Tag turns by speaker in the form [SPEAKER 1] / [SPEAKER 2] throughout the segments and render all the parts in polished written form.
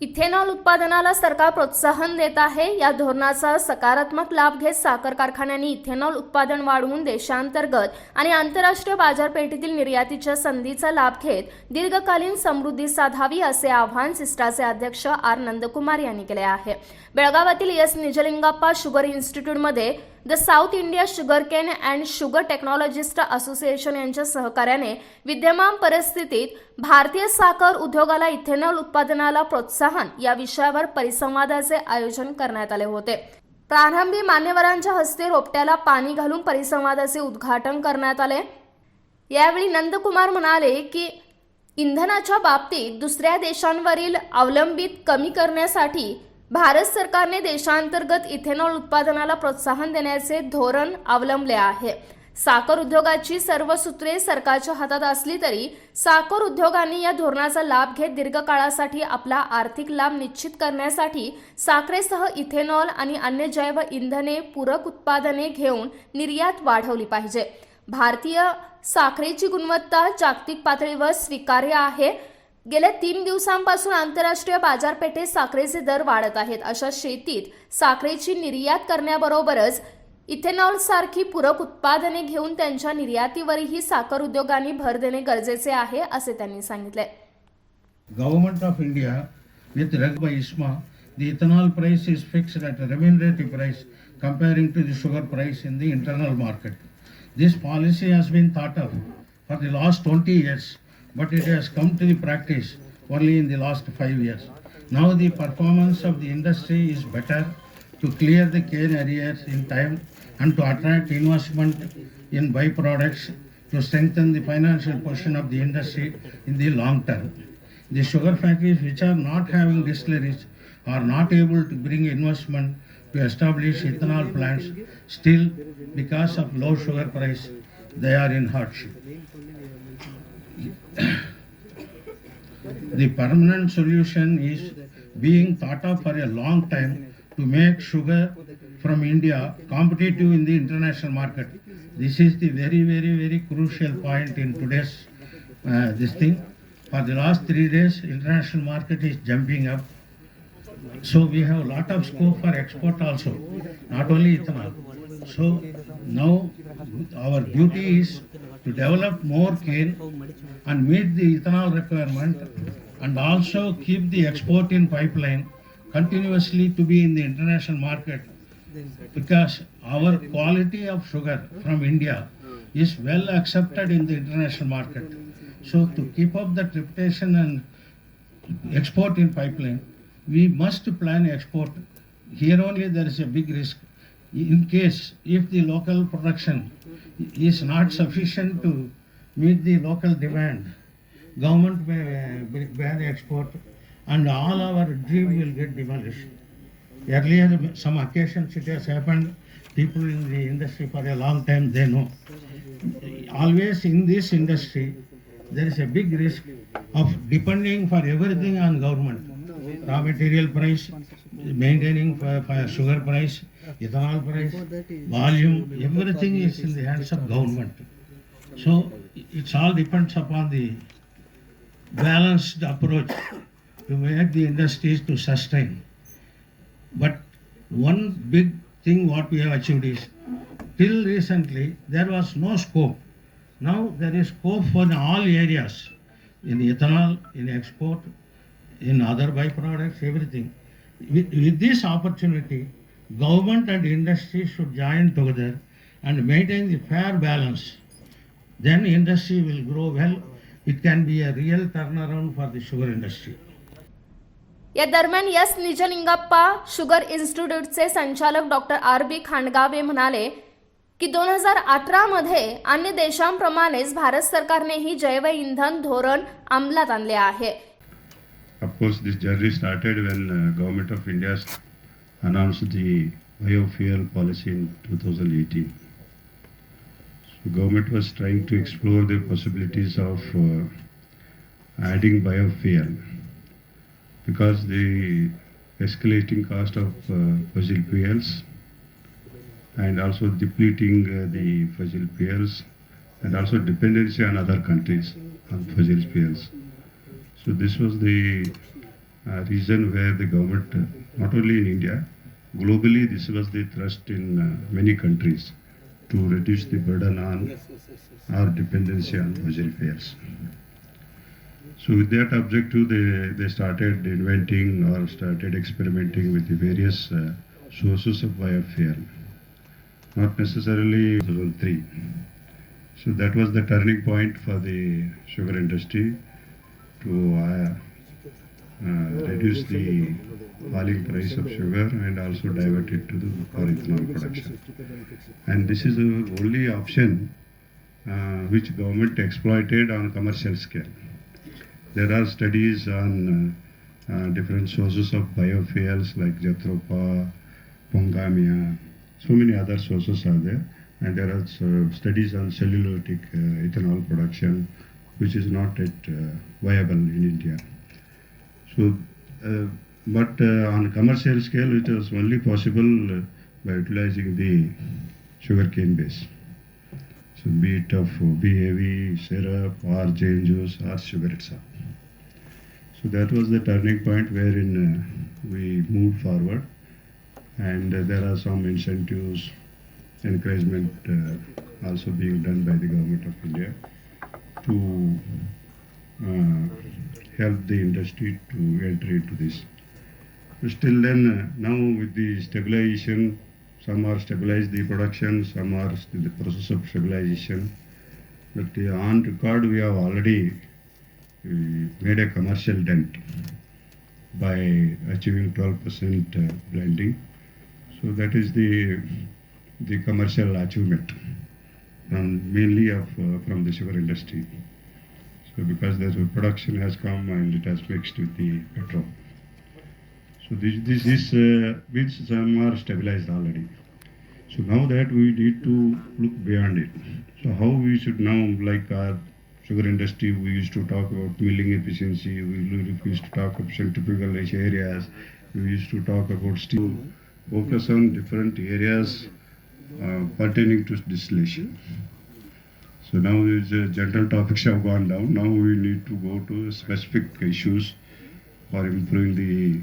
[SPEAKER 1] Ethanol उत्पादनाला सरकार प्रोत्साहन देत आहे। या धोरणाचा सकारात्मक लाभ घेत साखर कारखान्यांनी इथेनॉल उत्पादन वाढवून देशांतर्गत आणि आंतरराष्ट्रीय बाजारपेठेतील निर्यातीच्या संधीचा लाभ घेत दीर्घकालीन समृद्धी साधावी असे आवाहन सिस्टाचे अध्यक्ष R.Nandakumar यांनी केले आहे। बेळगावातील निजलिंगप्पा शुगर इन्स्टिट्यूटमध्ये the South India Sugarcane and Sugar Technologist Association यांच्या सहकार्याने विद्यमान परिस्थितीत भारतीय साखर उद्योगाला इथेनॉल उत्पादनाला प्रोत्साहन या विषयावर परिसंवादाचे आयोजन करण्यात आले होते। प्रारंभी मान्यवरांच्या हस्ते रोपट्याला पाणी घालून परिसंवादाचे उद्घाटन करण्यात आले। यावेळी नंदकुमार म्हणाले की इंधनाच्या बाबतीत दुसऱ्या देशांवरील अवलंबित कमी करण्यासाठी भारत सरकारने देशांतर्गत इथेनॉल उत्पादनाला प्रोत्साहन देण्याचे धोरण अवलंबले आहे। साखर उद्योगाची सर्व सूत्रे सरकारच्या हातात असली तरी साखर उद्योगांनी या धोरणाचा लाभ घेत दीर्घकाळासाठी आपला आर्थिक लाभ निश्चित करण्यासाठी साखरेसह इथेनॉल आणि अन्य जैव इंधने पूरक उत्पादने घेऊन निर्यात वाढवली पाहिजे। भारतीय साखरेची गुणवत्ता जागतिक पातळीवर स्वीकार्य आहे। गेल्या 3 दिवसांपासून आंतरराष्ट्रीय बाजारपेठेत साखरेचे दर वाढत आहेत। अशा शेतीत साखरेची निर्यात करण्याबरोबरच इथेनॉल सारखी पूरक उत्पादने घेऊन त्यांच्या निर्यातीवरही साखर उद्योगांनी भर देणे गरजेचे आहे असे त्यांनी सांगितले।
[SPEAKER 2] Government of India with Govt isPromoting the ethanol price is fixed at a remunerative price comparing to the sugar price in the internal market. This policy has been thought of for the last 20 years, but it has come to the practice only in the last 5 years. Now the performance of the industry is better to clear the cane arrears in time and to attract investment in byproducts to strengthen the financial position of the industry in the long term. The sugar factories which are not having distilleries are not able to bring investment to establish ethanol plants. Still, because of low sugar price, they are in hardship. The permanent solution is being thought of for a long time to make sugar from India competitive in the international market. This is the very crucial point in today's this thing. For the last 3 days, international market is jumping up. So we have a lot of scope for export also, not only ethanol. So now our duty is to develop more cane and meet the ethanol requirement and also keep the export in pipeline continuously to be in the international market, because our quality of sugar from India is well accepted in the international market. So to keep up that reputation and export in pipeline, we must plan export. Here only there is a big risk. In case if the local production is not sufficient to meet the local demand, government may ban export and all our dream will get demolished. Earlier some occasions it has happened. People in the industry for a long time, they know. Always in this industry there is a big risk of depending for everything on government. Raw material price, maintaining for sugar price, ethanol price, volume, everything is in the hands of government. So it all depends upon the balanced approach to make the industries to sustain. But one big thing what we have achieved is, till recently there was no scope. Now there is scope for all areas, in ethanol, in export, in other byproducts, everything. With this opportunity, government and industry should join together and maintain the fair balance. Then industry will grow well. It can be a real turnaround for the sugar industry.
[SPEAKER 1] या दरम्यान Nijalingappa sugar इन्स्टिट्यूटचे संचालक doctor R.B. खांडगावे म्हणाले की 2018 मध्ये अन्य देशांप्रमाणेच भारत सरकारनेही जैव इंधन धोरण अंमलात आणले आहे।
[SPEAKER 3] Of course, this journey started when Government of India announced the biofuel policy in 2018. So government was trying to explore the possibilities of adding biofuel, because the escalating cost of fossil fuels and also depleting the fossil fuels and also dependency on other countries on fossil fuels. So this was the reason where the government, not only in India, globally this was the thrust in many countries to reduce the burden on our dependency on fossil fuels. So with that objective, they started inventing or started experimenting with the various sources of biofuel, not necessarily 2003. So that was the turning point for the sugar industry to reduce the falling price of sugar and also divert it to the for ethanol production. And this is the only option which government exploited on commercial scale. There are studies on different sources of biofuels like Jatropha, Pongamia, so many other sources are there. And there are studies on cellulosic ethanol production, which is not yet viable in India. So, but on commercial scale, it was only possible by utilizing the sugarcane base. So, be it of BAV, syrup, or cane juice, or sugar itself. So that was the turning point wherein we moved forward, and there are some incentives, encouragement also being done by the Government of India to help the industry to enter into this. But still then, now with the stabilization, some are stabilized the production, some are still the process of stabilization. But on record, we have already made a commercial dent by achieving 12% blending. So that is the commercial achievement mainly from the sugar industry. So because the production has come and it has mixed with the petrol. So this is means some are stabilized already. So now that we need to look beyond it. So how we should now, like our sugar industry, we used to talk about milling efficiency, we used to talk about centrifugal areas, we used to talk about steel, focus on different areas pertaining to distillation. So now the general topics have gone down. Now we need to go to specific issues for improving the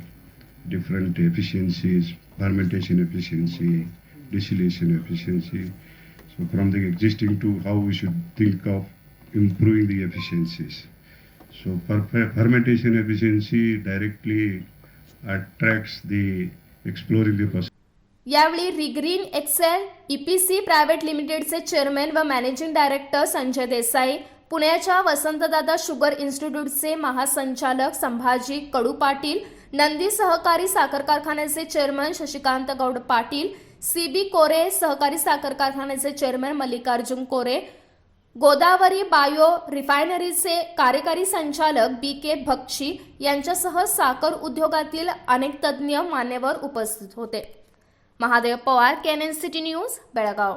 [SPEAKER 3] different efficiencies, fermentation efficiency, distillation efficiency. So from the existing to how we should think of improving the efficiencies. So fermentation efficiency directly attracts the exploring the possibility.
[SPEAKER 1] यावेळी रिग्रीन Excel EPC private लिमिटेडचे chairman व managing director Sanjay Desai, पुण्याच्या Vasantdada sugar इन्स्टिट्यूटचे महासंचालक संभाजी कडू पाटील, नंदी सहकारी साखर कारखान्याचे chairman Shashikant Gaur Patil, CB कोरे सहकारी साखर कारखान्याचे चेअरमन मल्लिकार्जुन कोरे, गोदावरी बायो रिफायनरीचे कार्यकारी संचालक BK भक्षी यांच्यासह साखर उद्योगातील अनेक तज्ज्ञ मान्यवर उपस्थित होते. Mahadev Pawar, KNN city news, Belgaum.